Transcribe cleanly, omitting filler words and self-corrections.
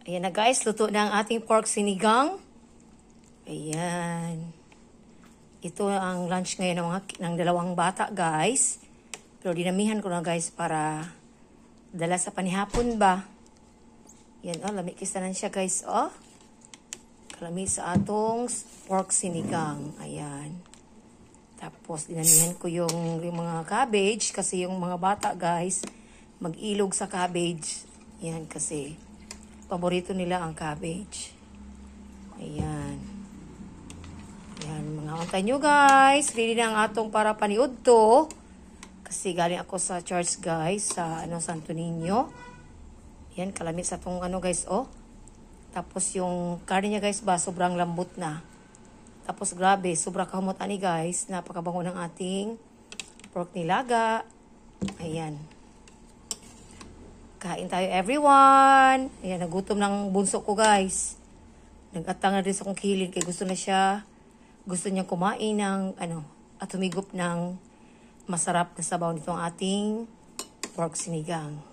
Ayan na guys, luto na ang ating pork sinigang. Ayan. Ito ang lunch ngayon ng dalawang bata guys. Pero dinamihan ko na guys para dala sa panihapon ba. Yan lamig kistanan siya guys Kalami sa atong pork sinigang. Ayan. Tapos dinamihan ko yung mga cabbage kasi yung mga bata guys mag-ilog sa cabbage. Yan kasi paborito nila ang cabbage. Ayan. Ayan, mga antay nyo guys. Ready na ang atong para paniud to. Kasi galing ako sa church guys. Sa Santo Niño. Ayan, kalamit sa itong guys Tapos yung karne niya guys ba, sobrang lambot na. Tapos grabe, sobrang kamot ani guys. Napakabango ng ating pork nilaga. Ayan. Kain tayo everyone. Ayan, nagutom ng bunso ko guys. Nag-atang na rin sa kong kilid kaya gusto niya kumain ng at humigop ng masarap na sabaw nitong ating pork sinigang.